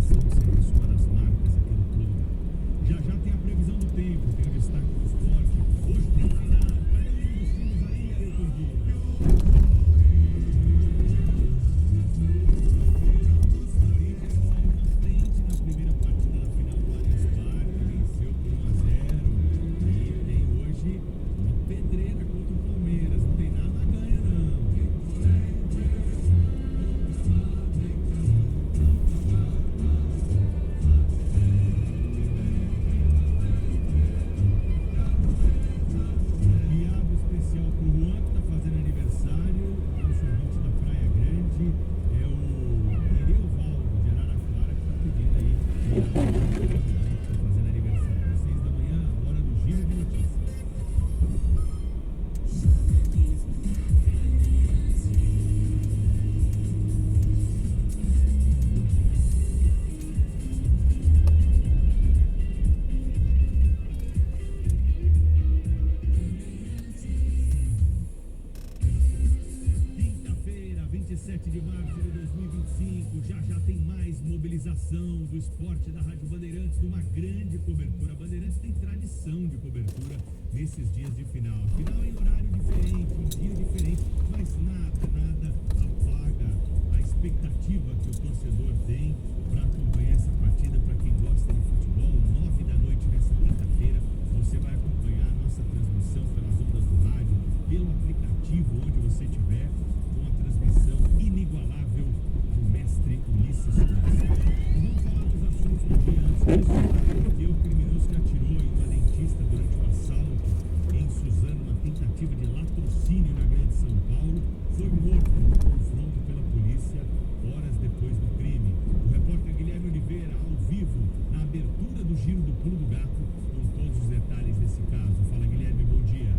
prestação de serviço, uma das marcas aqui do clube. Já já tem a previsão do tempo, tem o destaque do esporte. Hoje tem final. Cadê o hino dos times aí, Ailton Dias? Do esporte da Rádio Bandeirantes, numa grande cobertura. A Bandeirantes tem tradição de cobertura nesses dias de final. Final em horário diferente, em dia diferente, mas nada apaga a expectativa que o torcedor tem para acompanhar essa partida. Para quem gosta de futebol, 9 da noite nessa quinta-feira, você vai acompanhar a nossa transmissão pelas ondas do rádio, pelo aplicativo, onde você estiver, com a transmissão inigualável do mestre Ulisses Costa. Vamos falar dos assuntos do dia antes disso, porque o criminoso que atirou em uma dentista durante o assalto em Suzano, uma tentativa de latrocínio na Grande São Paulo, foi morto no confronto pela polícia horas depois do crime. O repórter Guilherme Oliveira, ao vivo, na abertura do Giro do Pulo do Gato, com todos os detalhes desse caso. Fala, Guilherme, bom dia.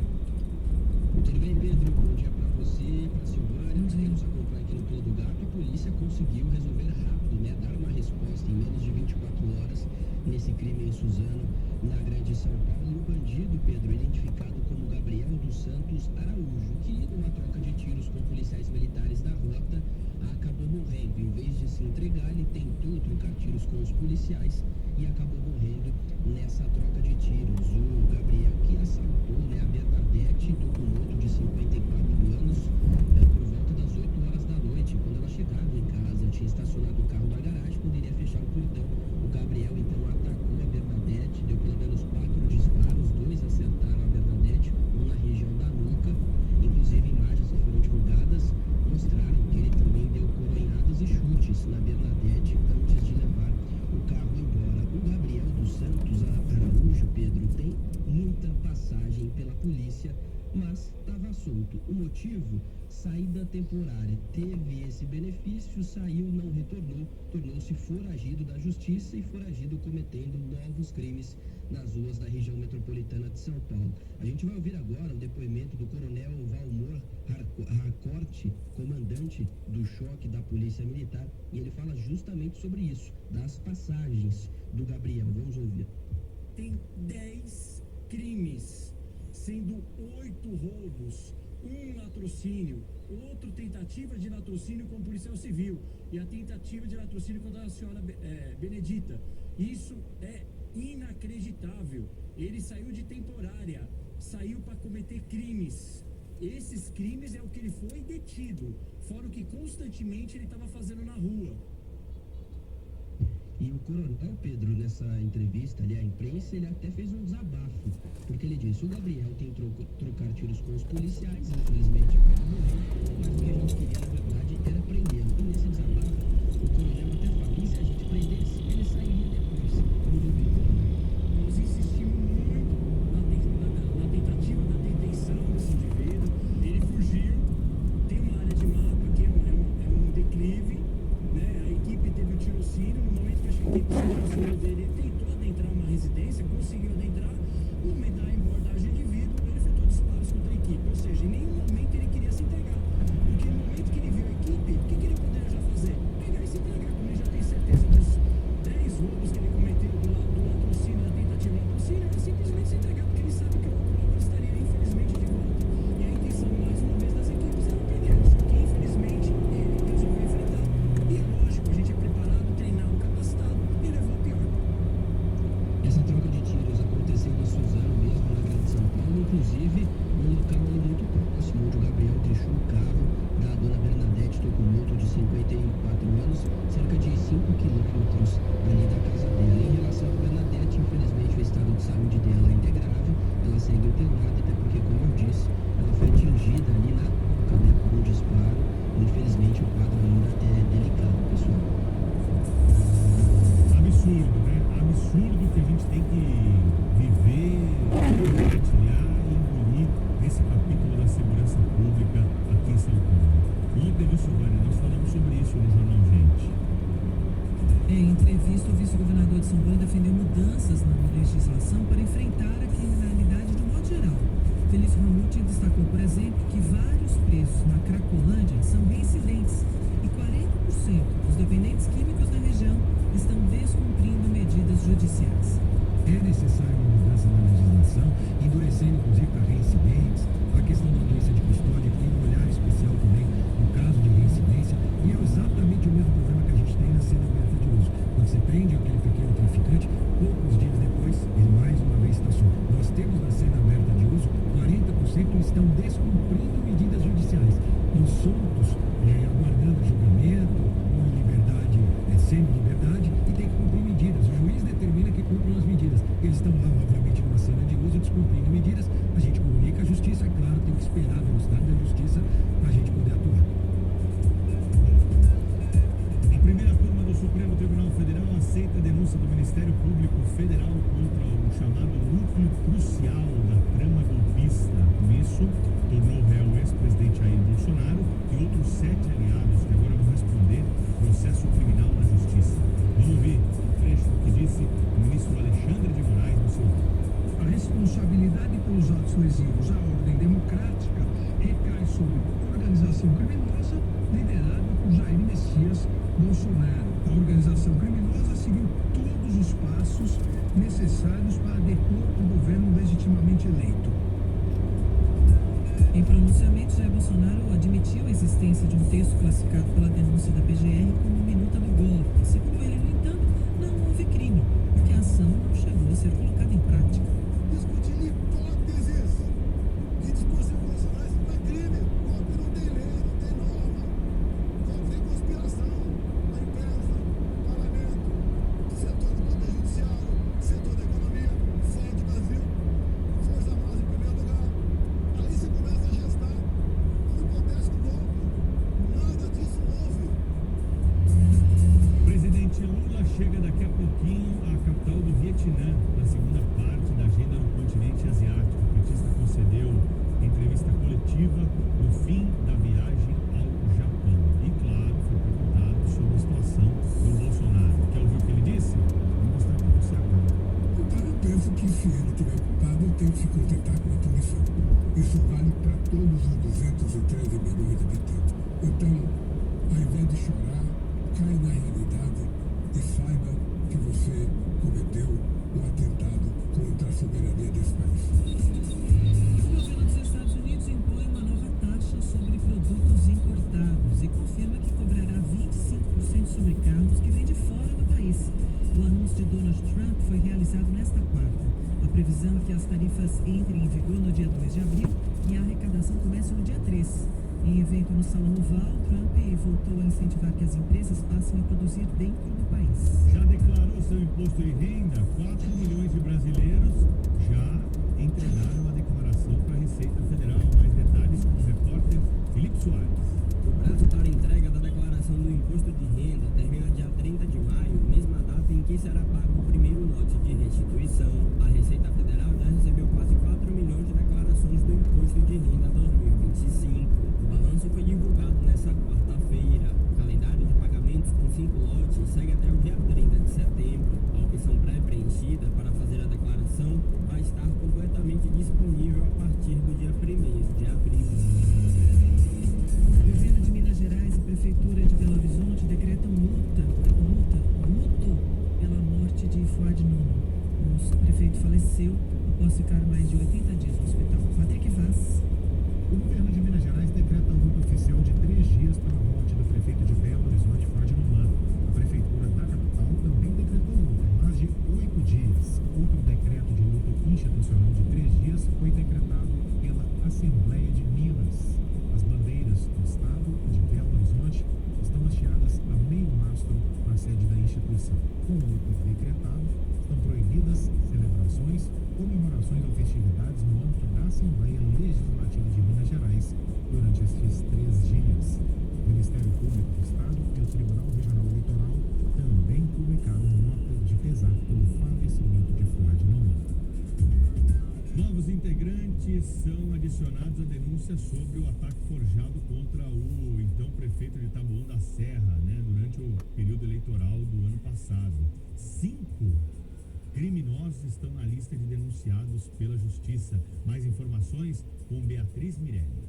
Tudo bem, Pedro? Bom dia para você, para a Silvânia, para quem nos acompanha aqui no Pulo do Gato. A polícia conseguiu resolver rápido, dar uma resposta em menos de 24 horas nesse crime em Suzano, na Grande São Paulo. E o bandido, Pedro, identificado como Gabriel dos Santos Araújo, que numa troca de tiros com policiais militares da rota, acabou morrendo. Em vez de se entregar, ele tentou trocar tiros com os policiais e acabou morrendo nessa troca de tiros. O Gabriel, que assaltou a Bernadette, Tokumoto, de 54 anos, por volta das 8 horas da noite, quando ela chegava em casa, tinha estacionado o carro na garagem, quando iria fechar o portão. O Gabriel, então, atacou a Bernadette, deu pelo menos 4 disparos, 2 acertaram a Bernadette, um na região da nuca. Inclusive, imagens que foram divulgadas mostraram que ele também deu coronhadas e chutes na Bernadette antes de levar o carro embora. O Gabriel dos Santos Araújo, Pedro, tem muita passagem pela polícia, mas estava solto. O motivo? Saída temporária. Teve esse benefício, saiu, não retornou, tornou-se foragido da justiça e foragido cometendo novos crimes nas ruas da região metropolitana de São Paulo. A gente vai ouvir agora o depoimento do coronel Valmor Harcourt, comandante do choque da Polícia Militar, e ele fala justamente sobre isso, das passagens do Gabriel. Vamos ouvir. Tem 10 crimes, sendo 8 roubos, um latrocínio, outro tentativa de latrocínio com policial civil e a tentativa de latrocínio contra a senhora Benedita. Isso é inacreditável. Ele saiu de temporária, saiu para cometer crimes. Esses crimes é o que ele foi detido, fora o que constantemente ele estava fazendo na rua. E o coronel Pedro, nessa entrevista ali à imprensa, ele até fez um desabafo, porque ele disse: o Gabriel tentou trocar tiros com os policiais, infelizmente acabou morrendo, mas o que a gente queria, na verdade, era prendê-lo. E nesse desabafo, o coronel até falou: e se a gente prendesse, ele sairia depois. Vamos ouvir, coronel. Nós insistimos muito na tentativa da detenção desse indivíduo. Ele fugiu, tem uma área de mapa que é um declive, né? A equipe teve um tirocínio. No momento que a equipe tirocínio dele, ele tentou adentrar uma residência, conseguiu adentrar. No momento da abordagem de indivíduo, ele efetuou disparos contra a equipe. Ou seja, em nenhum momento ele queria se entregar. Porque no momento que ele viu a equipe, o que ele poderia já fazer? Pegar e se entregar, como ele já tem certeza dos 10 roubos que ele cometeu do latrocínio, da tentativa de latrocínio, é simplesmente se entregar, porque ele sabe que o próprio estaria, infelizmente, de volta. E a intenção, mais uma vez, das equipes era prender, só que, infelizmente, ele resolveu enfrentar. E é lógico, a gente é preparado, treinado, capacitado integrada, até porque, como eu disse, ela foi atingida ali na nuca, né, por um disparo. Infelizmente, o quadro ainda é delicado, pessoal. Absurdo, né? Absurdo que a gente tem que viver, compartilhar e engolir nesse capítulo da segurança pública aqui em São Paulo. Ontem, viu, Silvânia, nós falamos sobre isso no Jornal Gente. Em entrevista, o vice-governador de São Paulo defendeu mudanças na legislação para enfrentar a criminalidade de modo geral. Felício Ramute destacou, por exemplo, que vários presos na Cracolândia são reincidentes e 40% dos dependentes químicos da região estão descumprindo medidas judiciais. É necessária uma mudança na legislação, endurecendo inclusive para reincidentes, a questão da audiência de custódia, que tem um olhar especial também no caso de reincidência, e é exatamente o mesmo problema que a gente tem na cena aberta de uso. Quando você prende aquele pequeno traficante, poucos dias depois, ele mais uma vez está solto. Nós temos na cena aberta de uso, 40% estão descumprindo medidas judiciais, estão soltos, aguardando julgamento, ou em liberdade, semi-liberdade, e tem que cumprir medidas. O juiz determina que cumpram as medidas. Eles estão lá, obviamente, numa cena de uso, descumprindo medidas. A gente comunica a justiça, é claro, tem que esperar a velocidade da justiça para a gente poder atuar. A primeira turma do Supremo Tribunal Federal aceita a denúncia do Ministério Público Federal contra o chamado núcleo crucial da trama golpista. Com isso, tornou réu o ex-presidente Jair Bolsonaro e outros 7 aliados que agora vão responder processo criminal na Justiça. Vamos ouvir um trecho do que disse o ministro Alexandre de Moraes no seu vídeo. A responsabilidade pelos atos lesivos à ordem democrática recai sobre organização criminosa liderada por Jair Messias Bolsonaro. A organização criminosa seguiu todos os passos necessários para depor o governo legitimamente eleito. Em pronunciamento, Jair Bolsonaro admitiu a existência de um texto classificado pela denúncia da PGR como minuta do golpe. Segundo ele, no entanto, não houve crime, porque a ação não chegou a ser colocada em prática. Discutir hipóteses de discussão constitucionais não é crime. Golpe não tem lei, não tem norma. Golpe tem conspiração. A imprensa, parlamento, setor do poder judiciário, setor da economia, fora do Brasil, Força Armada em primeiro lugar. Aí você começa a gestar um hipotético golpe. Nada disso houve. Presidente Lula chega daqui a pouquinho à capital do Vietnã, na segunda parte da agenda no continente asiático. O petista concedeu entrevista coletiva no fim da viagem ao Japão. E, claro, foi perguntado sobre a situação do Bolsonaro. Quer ouvir o que ele disse? Vou mostrar para você agora. Então eu penso que se ele tiver culpado, ele tem que se contentar com a punição. Isso vale para todos os 213 milhões de habitantes. Então, ao invés de chorar, caia na realidade e saiba que você cometeu um atentado contra a soberania desse país. O governo dos Estados Unidos impõe uma nova taxa sobre produtos importados e confirma que cobrará 25% sobre carros que vêm de fora do país. O anúncio de Donald Trump foi realizado nesta quarta. A previsão é que as tarifas entrem em vigor no dia 2 de abril e a arrecadação comece no dia 3. Em evento no Salão Oval, Trump voltou a incentivar que as empresas passem a produzir dentro do país. Já declarou seu imposto de renda? 4 milhões de brasileiros já entregaram a declaração para a Receita Federal. Mais detalhes com o repórter Felipe Soares. O prazo para entrega da declaração do imposto de renda termina dia 30 de maio, mesma data em que será pago o primeiro lote de restituição. A Receita Federal já recebeu quase 4 milhões de declarações do imposto de renda 2025. O balanço foi divulgado nesta quarta-feira. O calendário de pagamentos com 5 lotes segue até o dia 30 de setembro. A opção pré-preenchida para fazer a declaração vai estar completamente disponível a partir do dia 1º de abril. O governo de Minas Gerais e a Prefeitura de Belo Horizonte decretam luto pela morte de Fuad Nuno. O prefeito faleceu após ficar mais de 80 dias no hospital. Patrick Vaz. O governo de Minas Gerais decreta luto oficial de 3 dias pela morte do prefeito de Belo Horizonte, Fuad Nuno. A prefeitura da capital também decretou luto em mais de 8 dias. Outro decreto de luto institucional de 3 dias foi decretado pela Assembleia de Minas. As bandeiras do estado e de Belo Horizonte estão hasteadas a meio mastro na sede da instituição. Com o luto decretado, Estão proibidas celebrações, comemorações ou festividades no âmbito da Assembleia Legislativa de Minas Gerais durante estes 3 dias. O Ministério Público do Estado e o Tribunal Regional Eleitoral também publicaram nota de pesar pelo falecimento de Fuad Noman. Novos integrantes são adicionados à denúncia sobre o ataque forjado contra o então prefeito de Taboão da Serra, durante o período eleitoral do ano passado. 5 criminosos estão na lista de denunciados pela Justiça. Mais informações com Beatriz Mirelli.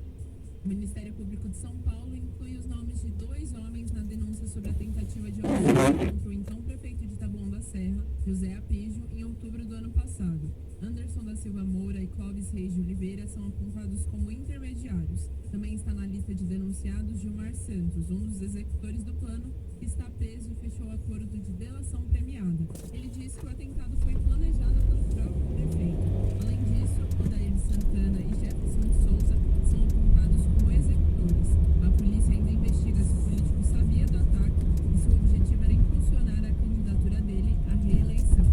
O Ministério Público de São Paulo inclui os nomes de 2 homens na denúncia sobre a tentativa de homicídio contra o então prefeito de Taboão da Serra, José Apígio, em outubro do ano passado. Anderson da Silva Moura e Clóvis Reis de Oliveira são apontados como intermediários. Também está na lista de denunciados Gilmar Santos, um dos executores do plano, que está preso e fechou acordo de delação premiada. Ele disse que o atentado foi planejado pelo próprio prefeito. Além disso, Odair Santana e Jefferson de Souza são apontados como executores. A polícia ainda investiga se o político sabia do ataque e se o objetivo era impulsionar a candidatura dele à reeleição.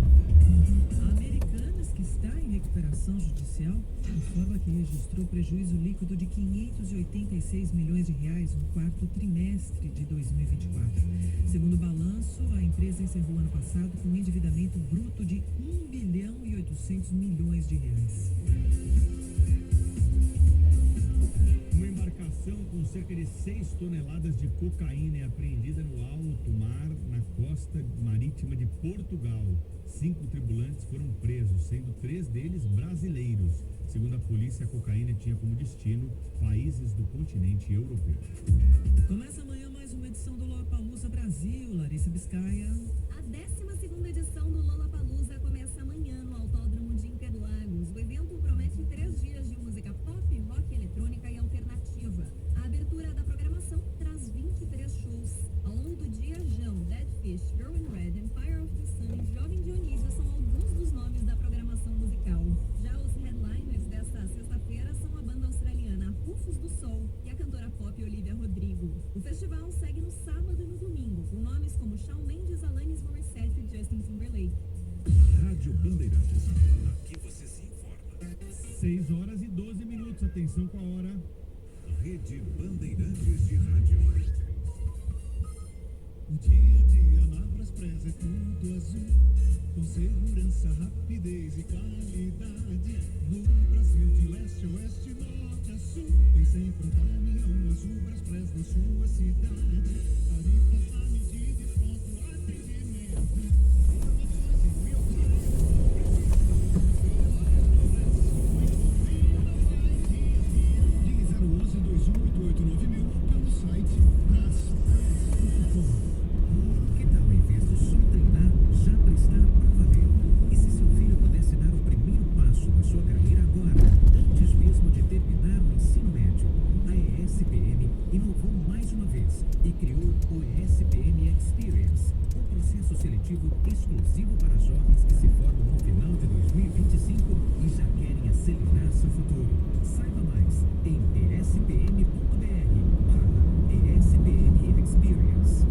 A Americanas, que está em recuperação judicial, informa que registrou prejuízo líquido de 586 milhões de reais no 4º trimestre de 2024. Segundo o balanço, a empresa encerrou o ano passado com um endividamento bruto de 1 bilhão e 800 milhões de reais. Uma embarcação com cerca de 6 toneladas de cocaína é apreendida no alto mar, na costa marítima de Portugal. 5 tripulantes foram presos, sendo 3 deles brasileiros. Segundo a polícia, a cocaína tinha como destino países do continente europeu. Começa amanhã mais uma edição do Lollapalooza Brasil. Larissa Biscaia. A 12ª edição do Lollapalooza começa amanhã no Autódromo de Interlagos. O evento promete 3 dias de música pop, rock, eletrônica e alternativa. A abertura da programação traz 23 shows. Ao longo do dia, Jão, Dead Fish, Girl in Red, Empire of the Sun e Jovem Dionísio são alguns dos nomes da programação musical. Já os headliners desta sexta-feira são a banda australiana Rufus do Sol e a cantora pop Olivia Rodrigo. O festival segue no sábado e no domingo, com nomes como Shawn Mendes, Alanis Morissette e Justin Timberlake. Rádio Bandeirantes. Aqui você se informa. 6 horas e 12 minutos. Atenção com a hora. Rede Bandeirantes de Rádio. O dia a dia na Braspress é tudo azul, com segurança, rapidez e qualidade. No Brasil de leste a oeste, norte a sul, tem sempre um caminhão azul Braspress na sua cidade. Tarifas à medida e pronto atendimento. Informações em real time. Ligue 011 2188 9000 pelo site braspress.com. Que tal, em vez de só treinar, já prestar para valer? E se seu filho pudesse dar o primeiro passo na sua carreira agora, antes mesmo de terminar o ensino médio? A ESPM inovou mais uma vez e criou o ESPM Experience, um processo seletivo exclusivo para jovens que se formam no final de 2025 e já querem acelerar seu futuro. Saiba mais em espm.br/ESPM Experience.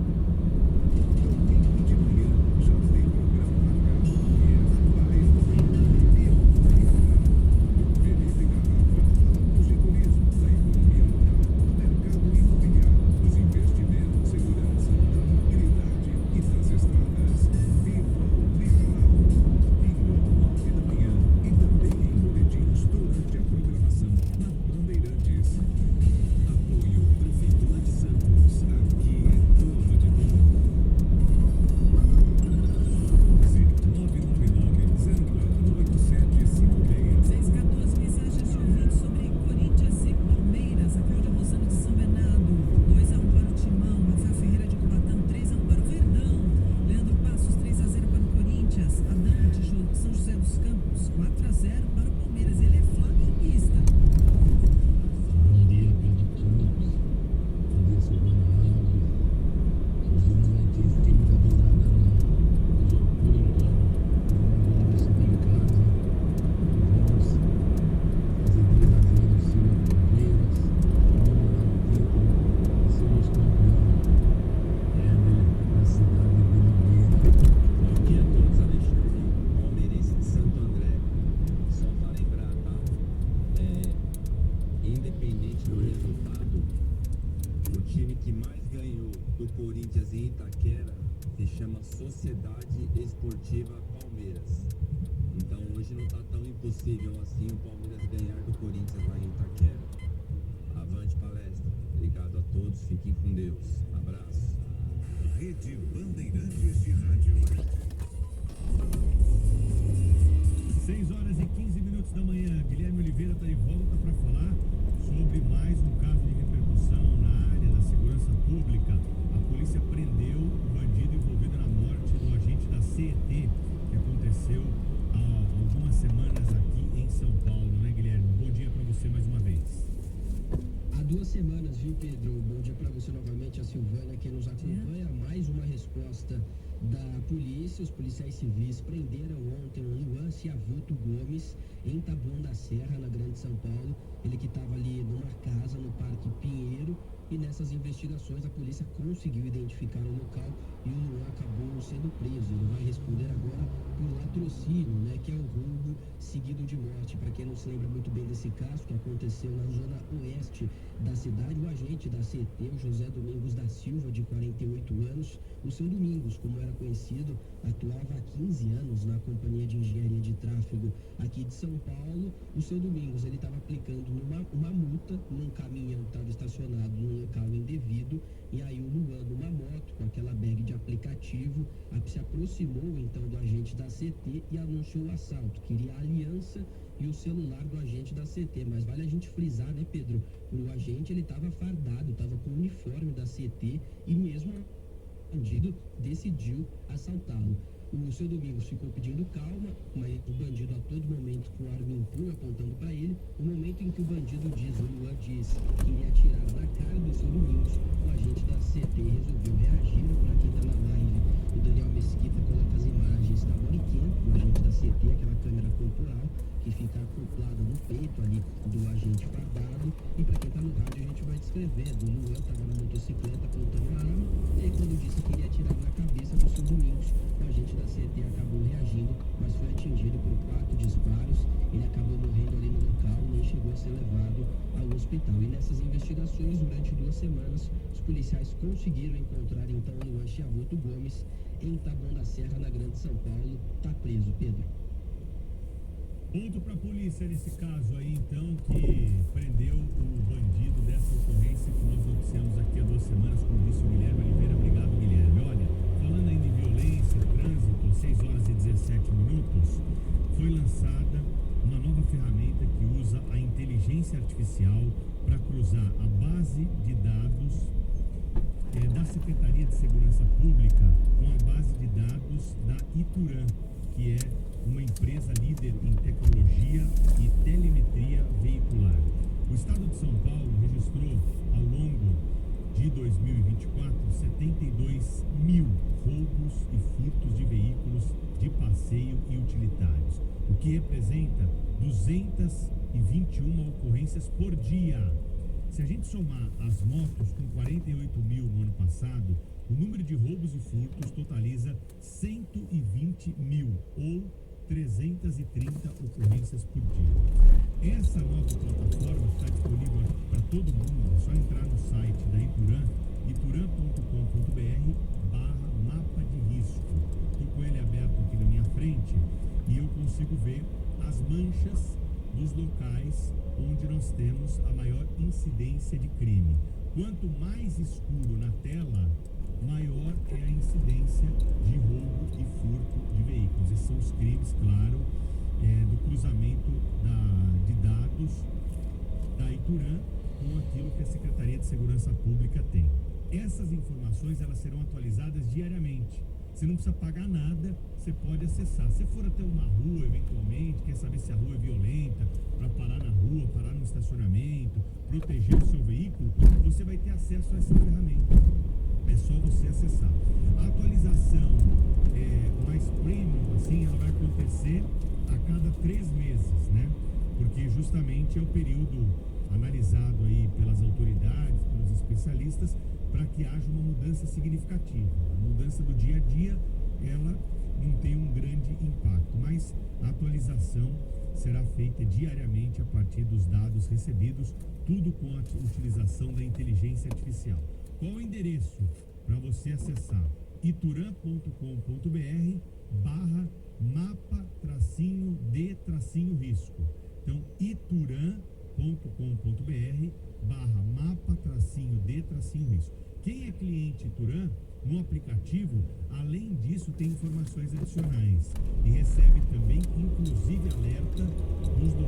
Domingo de manhã, já tem programa marcado e as atuais do Rio Felipe Garrafa, falamos de turismo, da economia local, do mercado imobiliário, dos investimentos, segurança, da mobilidade e das estradas. Viva o litoral! Domingo, 9 da manhã e também em boletins durante a programação na Bandeirantes. Apoio Prefeitura de Santos. Aqui é tudo de bom. 614 mensagens de ouvintes sobre Corinthians e Palmeiras. A Cláudia Rosano de São Bernardo, 2-1 para o Timão. Rafael Ferreira de Cubatão, 3-1 para o Verdão. Leandro Passos, 3-0 para o Corinthians. Adão de São José dos Campos, 4-0 para o Palmeiras. Ele é flamenguista. Bom dia, Pedro Campos. Bom dia, Silvana Alves. Hoje não vai ter muita virada, não. Hoje, por enquanto, vamos subir em casa. Vamos fazer 2-0 em cima do Palmeiras. Comemorar o título e sermos campeão. Na cidade de Vila Bonita. Bom dia a todos, Alexandre. se chama Sociedade Esportiva Palmeiras. Então hoje não está tão impossível assim o Palmeiras ganhar do Corinthians lá em Itaquera. Avante palestra. Obrigado a todos, fiquem com Deus. Abraço. Rede Bandeirantes de Rádio. 6 horas e 15 minutos da manhã. Guilherme Oliveira está de volta para falar sobre mais um caso de repercussão na área da segurança pública. A polícia prendeu o bandido envolvido na morte do agente da CET, que aconteceu há algumas semanas aqui em São Paulo, né, Guilherme? Bom dia para você mais uma vez. Há 2 semanas, viu, Pedro? Bom dia para você novamente, a Silvana, que nos acompanha. Mais uma resposta da polícia. Os policiais civis prenderam ontem o Luan Ciavuto Gomes, em Taboão da Serra, na Grande São Paulo. Ele que estava ali numa casa no Parque Pinheiro. E nessas investigações a polícia conseguiu identificar o local e o Luan acabou sendo preso. Ele vai responder agora por latrocínio, né, que é o roubo seguido de morte. Para quem não se lembra muito bem desse caso que aconteceu na zona oeste da cidade, o agente da CET, o José Domingos da Silva, de 48 anos, o seu Domingos, como era conhecido, atuava há 15 anos na Companhia de Engenharia de Tráfego aqui de São Paulo. O seu Domingos, ele estava aplicando uma multa num caminhão que estava estacionado num local indevido, e aí o Luan, numa moto, com aquela bag de aplicativo, se aproximou então do agente da CT e anunciou o assalto. Queria a aliança e o celular do agente da CT, mas vale a gente frisar, né, Pedro? O agente, ele estava fardado, estava com o uniforme da CT e mesmo o bandido decidiu assaltá-lo. O seu Domingos ficou pedindo calma, mas o bandido a todo momento com arma em punho apontando para ele. No momento em que o bandido diz, o Luan diz que iria atirar na cara do seu Domingos, o agente da CT resolveu reagir. Para quem está na live, o Daniel Mesquita coloca as imagens da Moriquém, o agente da CT, aquela câmera corporal que fica acoplada no peito ali do agente fardado. E para quem está no rádio, a gente vai descrever. O Luan estava na motocicleta apontando a arma, e aí quando disse que iria atirar na cabeça do seu Domingos, o agente da CT acabou reagindo, mas foi atingido por 4 disparos. Ele acabou morrendo ali no local, nem chegou a ser levado ao hospital. E nessas investigações, durante 2 semanas, os policiais conseguiram encontrar então o Luan Ciavuto Gomes em Taboão da Serra, na Grande São Paulo. Está preso, Pedro. Ponto para a polícia nesse caso aí, então, que prendeu o bandido dessa ocorrência que nós noticiamos aqui há 2 semanas, como disse o Guilherme Oliveira. Obrigado, Guilherme. Olha, falando ainda em violência, trânsito, 6 horas e 17 minutos, foi lançada uma nova ferramenta que usa a inteligência artificial para cruzar a base de dados da Secretaria de Segurança Pública com a base de dados da Ituran, que é uma empresa líder em tecnologia e telemetria veicular. O estado de São Paulo registrou ao longo de 2024 72 mil roubos e furtos de veículos de passeio e utilitários, o que representa 221 ocorrências por dia. Se a gente somar as motos com 48 mil no ano passado, o número de roubos e furtos totaliza 120 mil, ou 330 ocorrências por dia. Essa nova plataforma está disponível para todo mundo. É só entrar no site da Ituran, ituran.com.br/mapa de risco. Estou com ele aberto aqui na minha frente e eu consigo ver as manchas dos locais onde nós temos a maior incidência de crime. Quanto mais escuro na tela, maior é a incidência de roubo e furto de veículos. Esses são os crimes, claro, do cruzamento de dados da Ituran com aquilo que a Secretaria de Segurança Pública tem. Essas informações, elas serão atualizadas diariamente. Você não precisa pagar nada, você pode acessar. Se for até uma rua, eventualmente, quer saber se a rua é violenta, para parar na rua, parar no estacionamento, proteger o seu veículo, você vai ter acesso a essa ferramenta. É só você acessar. A atualização mais premium, assim, ela vai acontecer a cada 3 meses, né? Porque justamente é o período analisado aí pelas autoridades, pelos especialistas, para que haja uma mudança significativa. A mudança do dia a dia, ela não tem um grande impacto, mas a atualização será feita diariamente a partir dos dados recebidos, tudo com a utilização da inteligência artificial. Qual o endereço para você acessar? ituran.com.br/mapa-de-risco. Então, ituran.com.br/mapa-de-risco. Quem é cliente Ituran, no aplicativo, além disso, tem informações adicionais e recebe também, inclusive, alerta dos